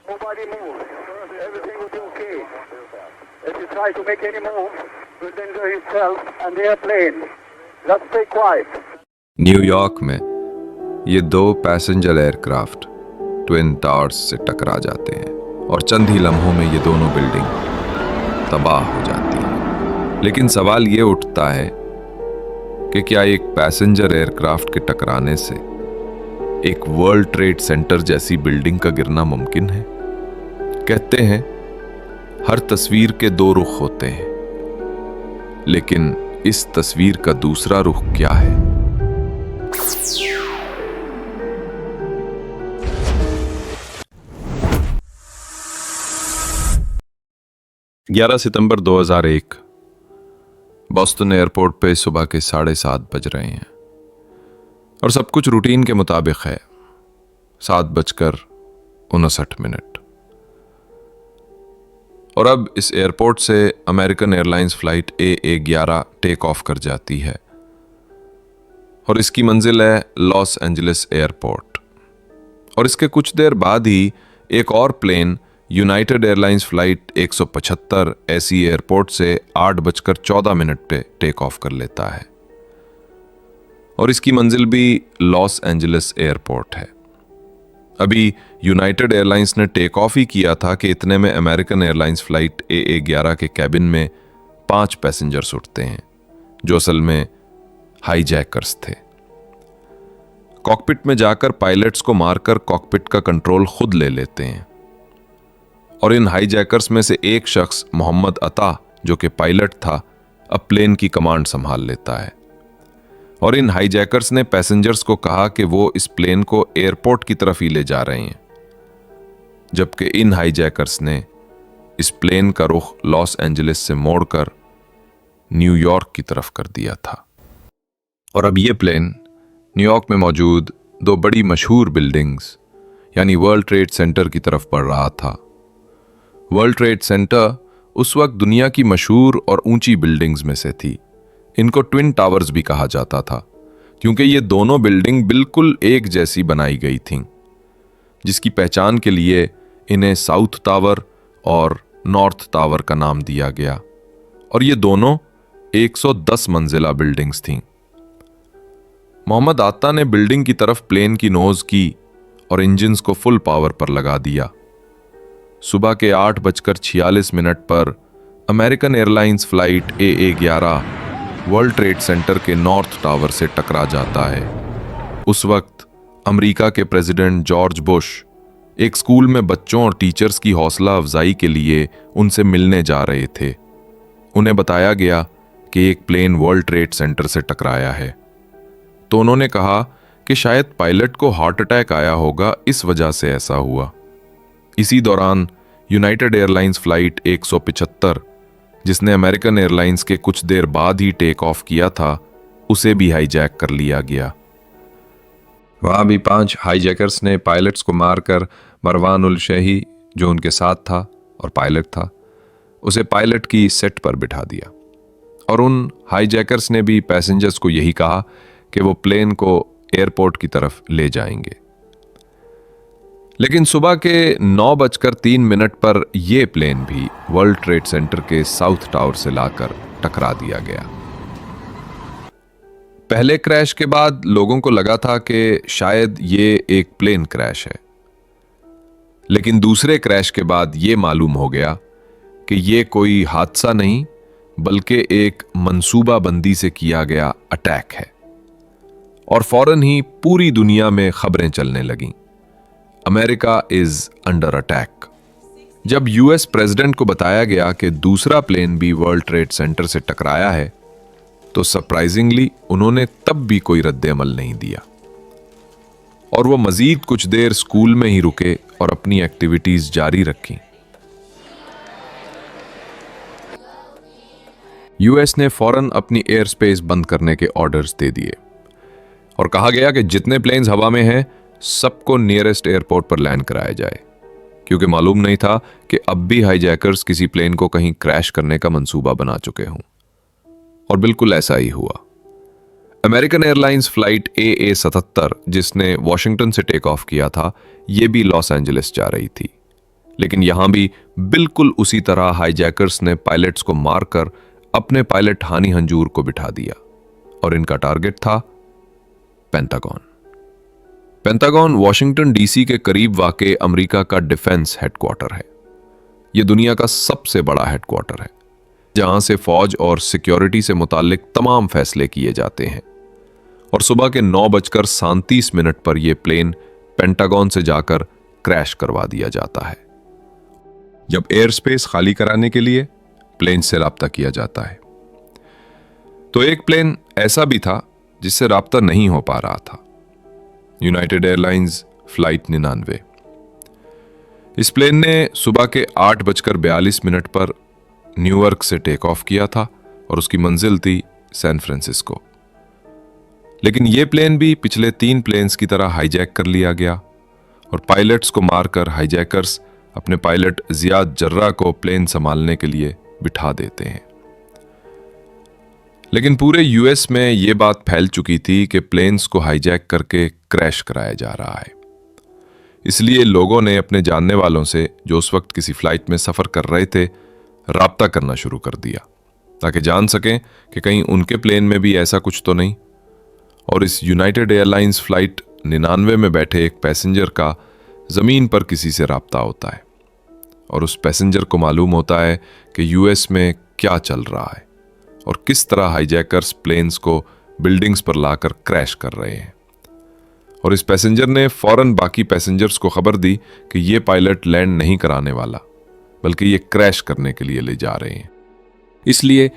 Nobody move. Everything will be okay. If you try to make any move, you'll injure yourself and the airplane. Just stay quiet. New York में ये दो passenger aircraft twin towers से टकरा जाते हैं और चंद ही लम्हों में ये दोनों बिल्डिंग तबाह हो जाती हैं। लेकिन सवाल ये उठता है कि क्या एक पैसेंजर एयरक्राफ्ट के टकराने से एक वर्ल्ड ट्रेड सेंटर जैसी बिल्डिंग का गिरना मुमकिन है? कहते हैं हर तस्वीर के दो रुख होते हैं, लेकिन इस तस्वीर का दूसरा रुख क्या है? ग्यारह सितंबर 2001 बॉस्टन एयरपोर्ट पे सुबह के 7:30 बज रहे हैं और सब कुछ रूटीन के मुताबिक है। 7:59 और अब इस एयरपोर्ट से American Airlines flight AA-11 take off कर जाती है और इसकी मंजिल है लॉस एंजलिस एयरपोर्ट। और इसके कुछ देर बाद ही एक और प्लेन यूनाइटेड एयरलाइंस फ्लाइट 175 ऐसी एयरपोर्ट से 8:14 पे टेक ऑफ कर लेता है और इसकी मंजिल भी लॉस एंजलिस एयरपोर्ट है। अभी यूनाइटेड एयरलाइंस ने टेक ऑफ ही किया था कि इतने में अमेरिकन एयरलाइंस फ्लाइट AA-11 के कैबिन में 5 पैसेंजर्स उठते हैं जो असल में हाईजैकर्स थे। कॉकपिट में जाकर पायलट्स को मारकर कॉकपिट का कंट्रोल खुद ले लेते हैं और इन हाईजैकर्स में से एक शख्स मोहम्मद अता जो कि पायलट था अब प्लेन की कमांड संभाल लेता है। और इन हाईजैकर्स ने पैसेंजर्स को कहा कि वो इस प्लेन को एयरपोर्ट की तरफ ही ले जा रहे हैं, जबकि इन हाईजैकर्स ने इस प्लेन का रुख लॉस एंजलिस से मोड़कर न्यूयॉर्क की तरफ कर दिया था। और अब ये प्लेन न्यूयॉर्क में मौजूद दो बड़ी मशहूर बिल्डिंग्स यानी वर्ल्ड ट्रेड सेंटर की तरफ बढ़ रहा था। वर्ल्ड ट्रेड सेंटर उस वक्त दुनिया की मशहूर और ऊंची बिल्डिंग्स में से थी। इनको ट्विन टावर्स भी कहा जाता था क्योंकि ये दोनों बिल्डिंग बिल्कुल एक जैसी बनाई गई थीं, जिसकी पहचान के लिए इन्हें साउथ टावर और नॉर्थ टावर का नाम दिया गया। और ये दोनों 110 मंजिला बिल्डिंग्स थीं। मोहम्मद आता ने बिल्डिंग की तरफ प्लेन की नोज की और इंजन्स को फुल पावर पर लगा दिया। सुबह के 8:46 पर American Airlines flight AA-11 world trade centre के नॉर्थ टावर से टकरा जाता है। उस वक्त अमेरिका के प्रेसिडेंट जॉर्ज बुश एक स्कूल में बच्चों और टीचर्स की हौसला अफजाई के लिए उनसे मिलने जा रहे थे। उन्हें बताया गया कि एक प्लेन वर्ल्ड ट्रेड सेंटर से टकराया है, तो उन्होंने कहा कि शायद पायलट को हार्ट अटैक आया होगा, इस वजह से ऐसा हुआ। इसी दौरान यूनाइटेड एयरलाइंस फ्लाइट 175 जिसने अमेरिकन एयरलाइंस के कुछ देर बाद ही टेक ऑफ किया था, उसे भी हाईजैक कर लिया गया। वहां भी 5 हाईजैकर्स ने पायलट्स को मारकर मरवान उल शही जो उनके साथ था और पायलट था, उसे पायलट की सेट पर बिठा दिया। और उन हाईजैकर्स ने भी पैसेंजर्स को यही कहा कि वो प्लेन को एयरपोर्ट की तरफ ले जाएंगे। लेकिन सुबह के 9:03 पर यह प्लेन भी वर्ल्ड ट्रेड सेंटर के साउथ टावर से लाकर टकरा दिया गया। पहले क्रैश के बाद लोगों को लगा था कि शायद ये एक प्लेन क्रैश है, लेकिन दूसरे क्रैश के बाद ये मालूम हो गया कि ये कोई हादसा नहीं बल्कि एक मंसूबाबंदी से किया गया अटैक है। और फौरन ही पूरी दुनिया में खबरें चलने लगीं, अमेरिका इज अंडर अटैक। जब यूएस प्रेसिडेंट को बताया गया कि दूसरा प्लेन भी वर्ल्ड ट्रेड सेंटर से टकराया है, तो सरप्राइजिंगली उन्होंने तब भी कोई रद्द-ए-अमल नहीं दिया और वो मजीद कुछ देर स्कूल में ही रुके और अपनी एक्टिविटीज जारी रखी। यूएस ने फौरन अपनी एयर स्पेस बंद करने के ऑर्डर्स दे दिए और कहा गया कि जितने प्लेन्स हवा में हैं सबको नियरेस्ट एयरपोर्ट पर लैंड कराया जाए, क्योंकि मालूम नहीं था कि अब भी हाईजैकर्स किसी प्लेन को कहीं क्रैश करने का मंसूबा बना चुके हों। और बिल्कुल ऐसा ही हुआ। अमेरिकन एयरलाइंस फ्लाइट AA-77 जिसने वॉशिंगटन से टेक ऑफ किया था, यह भी लॉस एंजलिस जा रही थी। लेकिन यहां भी बिल्कुल उसी तरह हाईजैकर्स ने पायलट्स को मारकर अपने पायलट हानि हंजूर को बिठा दिया और इनका टारगेट था पेंटागन। पेंटागन वॉशिंगटन डीसी के करीब वाक़ अमेरिका का डिफेंस हेडक्वार्टर है। यह दुनिया का सबसे बड़ा हेडक्वार्टर है जहां से फौज और सिक्योरिटी से मुताल्लिक तमाम फैसले किए जाते हैं। और सुबह के 9:37 पर यह प्लेन पेंटागन से जाकर क्रैश करवा दिया जाता है। जब एयर स्पेस खाली कराने के लिए प्लेन से राब्ता किया जाता है तो एक प्लेन ऐसा भी था जिससे राब्ता नहीं हो पा रहा था, यूनाइटेड एयरलाइंस फ्लाइट 99। इस प्लेन ने सुबह के 8:42 पर न्यूयॉर्क से टेक ऑफ किया था और उसकी मंजिल थी सैन फ्रांसिस्को। लेकिन यह प्लेन भी पिछले 3 प्लेन्स की तरह हाईजैक कर लिया गया और पायलट्स को मारकर हाईजैकर्स अपने पायलट जियाद जर्रा को प्लेन संभालने के लिए बिठा देते हैं। लेकिन पूरे यूएस में यह बात फैल चुकी थी कि प्लेन्स को हाईजैक करके क्रैश कराया जा रहा है। इसलिए लोगों ने अपने जानने वालों से जो उस वक्त किसी फ्लाइट में सफर कर रहे थे राब्ता करना शुरू कर दिया ताकि जान सकें कि कहीं उनके प्लेन में भी ऐसा कुछ तो नहीं। और इस यूनाइटेड एयरलाइंस फ्लाइट 99 में बैठे एक पैसेंजर का जमीन पर किसी से राब्ता होता है और उस पैसेंजर को मालूम होता है कि यूएस में क्या चल रहा है और किस तरह हाईजैकर्स प्लेन्स को बिल्डिंग्स पर लाकर क्रैश कर रहे हैं। और इस पैसेंजर ने फौरन बाकी पैसेंजर्स को खबर दी कि ये पायलट लैंड नहीं कराने वाला बल्कि ये क्रैश करने के लिए ले जा रहे हैं। इसलिए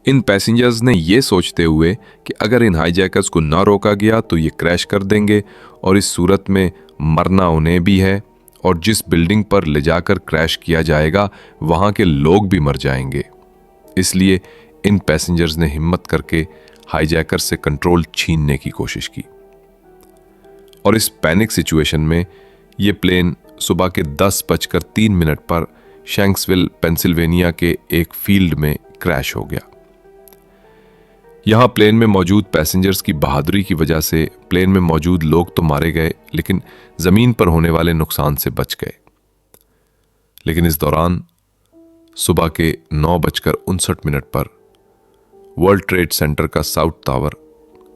इन पैसेंजर्स ने ये सोचते हुए कि अगर इन हाईजैकर्स को ना रोका गया तो ये क्रैश कर देंगे और इस सूरत में मरना उन्हें भी है और जिस बिल्डिंग पर ले जाकर क्रैश किया जाएगा वहां के लोग भी मर जाएंगे। इसलिए इन पैसेंजर्स ने हिम्मत करके हाईजैकर से कंट्रोल छीनने की कोशिश की और इस पैनिक सिचुएशन में यह प्लेन सुबह के 10:03 पर शैंक्सविल पेंसिल्वेनिया के एक फील्ड में क्रैश हो गया। यहां प्लेन में मौजूद पैसेंजर्स की बहादुरी की वजह से प्लेन में मौजूद लोग तो मारे गए लेकिन जमीन पर होने वाले नुकसान से बच गए। लेकिन इस दौरान सुबह के 9:59 पर वर्ल्ड ट्रेड सेंटर का साउथ टावर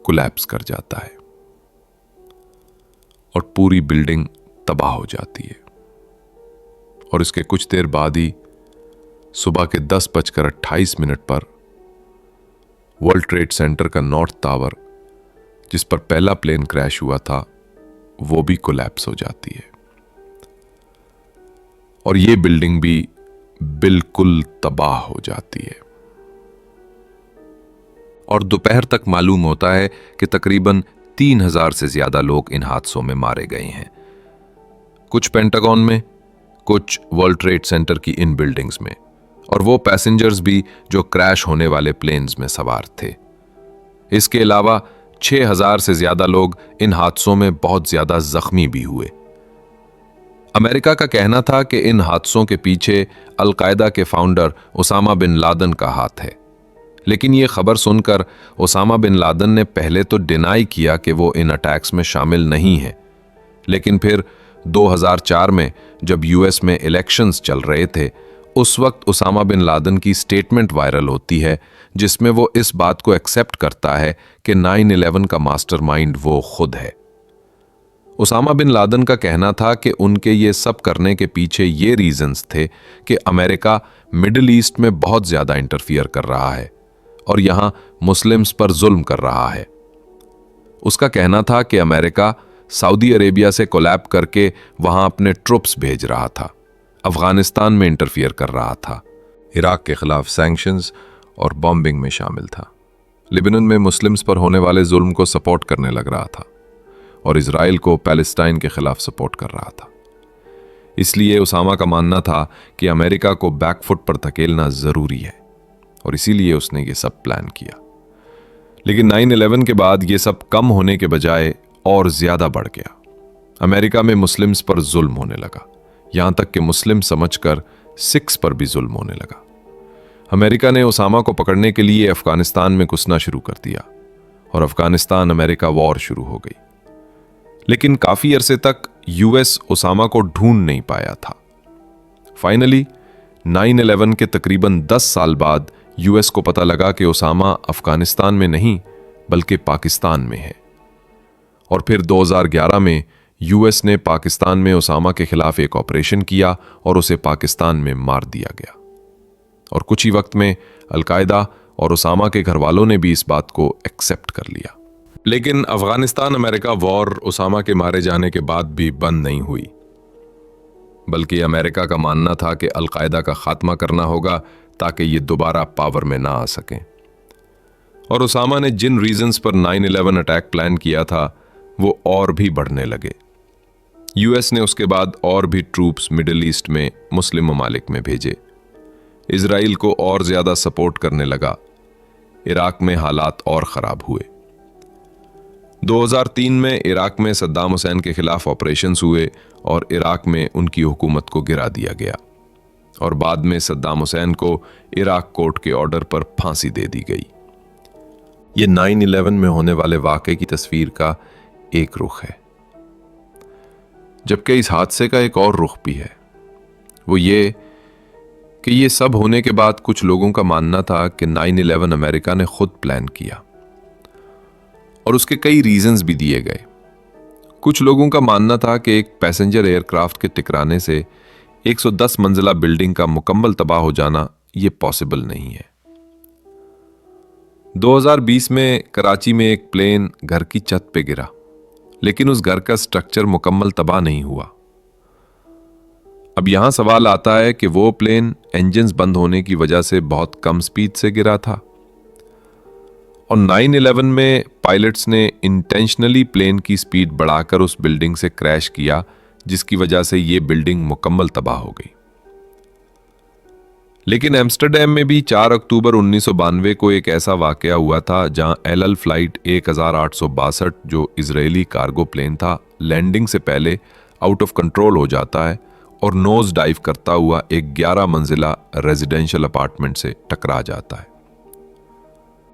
कोलैप्स कर जाता है और पूरी बिल्डिंग तबाह हो जाती है। और इसके कुछ देर बाद ही सुबह के 10:28 पर वर्ल्ड ट्रेड सेंटर का नॉर्थ टावर जिस पर पहला प्लेन क्रैश हुआ था वो भी कोलैप्स हो जाती है और ये बिल्डिंग भी बिल्कुल तबाह हो जाती है। और दोपहर तक मालूम होता है कि तकरीबन 3000 से ज्यादा लोग इन हादसों में मारे गए हैं, कुछ पेंटागन में, कुछ वर्ल्ड ट्रेड सेंटर की इन बिल्डिंग्स में और वो पैसेंजर्स भी जो क्रैश होने वाले प्लेन्स में सवार थे। इसके अलावा 6000 से ज्यादा लोग इन हादसों में बहुत ज्यादा जख्मी भी हुए। अमेरिका का कहना था कि इन हादसों के पीछे अल-कायदा के फाउंडर उसामा बिन लादेन का हाथ है, लेकिन ये खबर सुनकर उसामा बिन लादेन ने पहले तो डिनाई किया कि वो इन अटैक्स में शामिल नहीं है। लेकिन फिर 2004 में जब यूएस में इलेक्शंस चल रहे थे उस वक्त उसामा बिन लादेन की स्टेटमेंट वायरल होती है जिसमें वो इस बात को एक्सेप्ट करता है कि 9/11 का मास्टरमाइंड वो खुद है। उसामा बिन लादेन का कहना था कि उनके ये सब करने के पीछे ये रीजंस थे कि अमेरिका मिडिल ईस्ट में बहुत ज्यादा इंटरफियर कर रहा है और यहां मुस्लिम्स पर जुल्म कर रहा है। उसका कहना था कि अमेरिका सऊदी अरेबिया से कोलैब करके वहां अपने ट्रुप्स भेज रहा था, अफगानिस्तान में इंटरफियर कर रहा था, इराक के खिलाफ सैंक्शंस और बॉम्बिंग में शामिल था, लिबनन में मुस्लिम्स पर होने वाले जुल्म को सपोर्ट करने लग रहा था और इजराइल को पैलेस्टाइन के खिलाफ सपोर्ट कर रहा था। इसलिए उसामा का मानना था कि अमेरिका को बैकफुट पर धकेलना जरूरी है और इसीलिए उसने ये सब प्लान किया। लेकिन 9/11 के बाद ये सब कम होने के बजाय और ज्यादा बढ़ गया। अमेरिका में मुस्लिम्स पर जुल्म होने लगा, यहां तक कि मुस्लिम समझकर सिख्स पर भी जुल्म होने लगा। अमेरिका ने उसामा को पकड़ने के लिए अफगानिस्तान में घुसना शुरू कर दिया और अफगानिस्तान अमेरिका वॉर शुरू हो गई। लेकिन काफी अरसे तक यूएस उसामा को ढूंढ नहीं पाया था। फाइनली 9/11 के तकरीबन 10 साल बाद यूएस को पता लगा कि ओसामा अफगानिस्तान में नहीं बल्कि पाकिस्तान में है। और फिर 2011 में यूएस ने पाकिस्तान में ओसामा के खिलाफ एक ऑपरेशन किया और उसे पाकिस्तान में मार दिया गया। और कुछ ही वक्त में अलकायदा और ओसामा के घर वालों ने भी इस बात को एक्सेप्ट कर लिया। लेकिन अफगानिस्तान अमेरिका वॉर ओसामा के मारे जाने के बाद भी बंद नहीं हुई, बल्कि अमेरिका का मानना था कि अलकायदा का खात्मा करना होगा ताकि ये दोबारा पावर में ना आ सकें। और ओसामा ने जिन रीजंस पर 9/11 अटैक प्लान किया था वो और भी बढ़ने लगे। यूएस ने उसके बाद और भी ट्रूप्स मिडिल ईस्ट में मुस्लिम ममालिक में भेजे, इजराइल को और ज्यादा सपोर्ट करने लगा, इराक में हालात और खराब हुए। 2003 में इराक में सद्दाम हुसैन के खिलाफ ऑपरेशंस हुए और इराक में उनकी हुकूमत को गिरा दिया गया और बाद में सद्दाम हुसैन को इराक कोर्ट के ऑर्डर पर फांसी दे दी गई। ये 9/11 में होने वाले वाक़े की तस्वीर का एक रुख है, जबकि इस हादसे का एक और रुख भी है। वो ये कि ये सब होने के बाद कुछ लोगों का मानना था कि 9/11 अमेरिका ने खुद प्लान किया और उसके कई रीजंस भी दिए गए। कुछ लोगों का मानना था कि एक पैसेंजर एयरक्राफ्ट के टकराने से 110 मंजिला बिल्डिंग का मुकम्मल तबाह हो जाना ये पॉसिबल नहीं है। 2020 में कराची में एक प्लेन घर की छत पे गिरा, लेकिन उस घर का स्ट्रक्चर मुकम्मल तबाह नहीं हुआ। अब यहां सवाल आता है कि वो प्लेन इंजन्स बंद होने की वजह से बहुत कम स्पीड से गिरा था और 9/11 में पायलट्स ने इंटेंशनली प्लेन की स्पीड बढ़ाकर उस बिल्डिंग से क्रैश किया, जिसकी वजह से ये बिल्डिंग मुकम्मल तबाह हो गई। लेकिन एम्स्टरडैम में भी 4 अक्टूबर 1992 को एक ऐसा वाकया हुआ था जहां एल फ्लाइट 1862 जो इजरायली कार्गो प्लेन था, लैंडिंग से पहले आउट ऑफ कंट्रोल हो जाता है और नोज डाइव करता हुआ एक 11 मंजिला रेजिडेंशियल अपार्टमेंट से टकरा जाता है।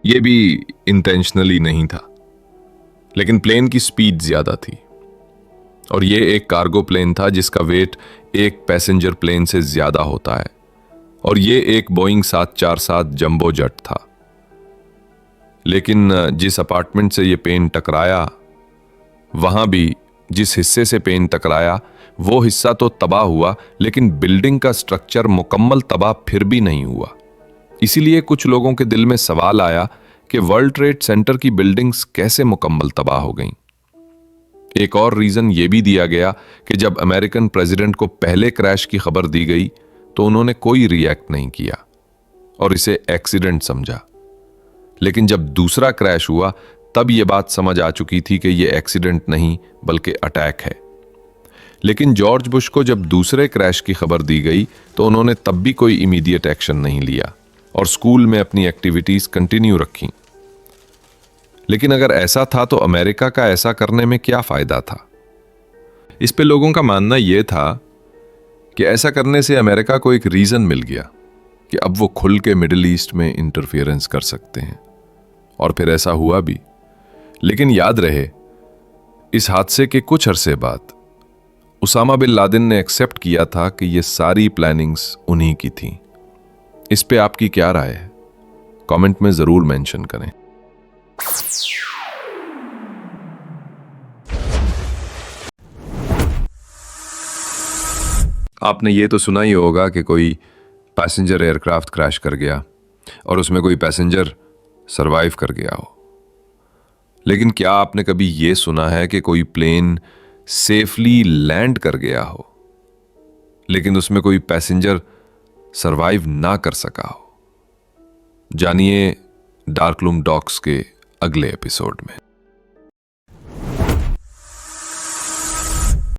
यह भी इंटेंशनली नहीं था, लेकिन प्लेन की स्पीड ज्यादा थी और यह एक कार्गो प्लेन था जिसका वेट एक पैसेंजर प्लेन से ज्यादा होता है और यह एक बोइंग 747 जंबो जेट था। लेकिन जिस अपार्टमेंट से यह प्लेन टकराया, वहां भी जिस हिस्से से प्लेन टकराया वो हिस्सा तो तबाह हुआ, लेकिन बिल्डिंग का स्ट्रक्चर मुकम्मल तबाह फिर भी नहीं हुआ। इसीलिए कुछ लोगों के दिल में सवाल आया कि वर्ल्ड ट्रेड सेंटर की बिल्डिंग्स कैसे मुकम्मल तबाह हो गईं। एक और रीजन यह भी दिया गया कि जब अमेरिकन प्रेसिडेंट को पहले क्रैश की खबर दी गई तो उन्होंने कोई रिएक्ट नहीं किया और इसे एक्सीडेंट समझा। लेकिन जब दूसरा क्रैश हुआ तब यह बात समझ आ चुकी थी कि यह एक्सीडेंट नहीं बल्कि अटैक है। लेकिन जॉर्ज बुश को जब दूसरे क्रैश की खबर दी गई तो उन्होंने तब भी कोई इमीडिएट एक्शन नहीं लिया और स्कूल में अपनी एक्टिविटीज कंटिन्यू रखी। लेकिन अगर ऐसा था तो अमेरिका का ऐसा करने में क्या फायदा था? इस पे लोगों का मानना यह था कि ऐसा करने से अमेरिका को एक रीजन मिल गया कि अब वो खुल के मिडिल ईस्ट में इंटरफेरेंस कर सकते हैं, और फिर ऐसा हुआ भी। लेकिन याद रहे, इस हादसे के कुछ अरसे बाद उसामा बिन लादेन ने एक्सेप्ट किया था कि ये सारी प्लानिंग्स उन्हीं की थी। इस पे आपकी क्या राय है? कमेंट में जरूर मेंशन करें। आपने ये तो सुना ही होगा कि कोई पैसेंजर एयरक्राफ्ट क्रैश कर गया और उसमें कोई पैसेंजर सरवाइव कर गया हो। लेकिन क्या आपने कभी ये सुना है कि कोई प्लेन सेफली लैंड कर गया हो लेकिन उसमें कोई पैसेंजर सरवाइव ना कर सका हो? जानिए डार्क रूम डॉक्स के अगले एपिसोड में।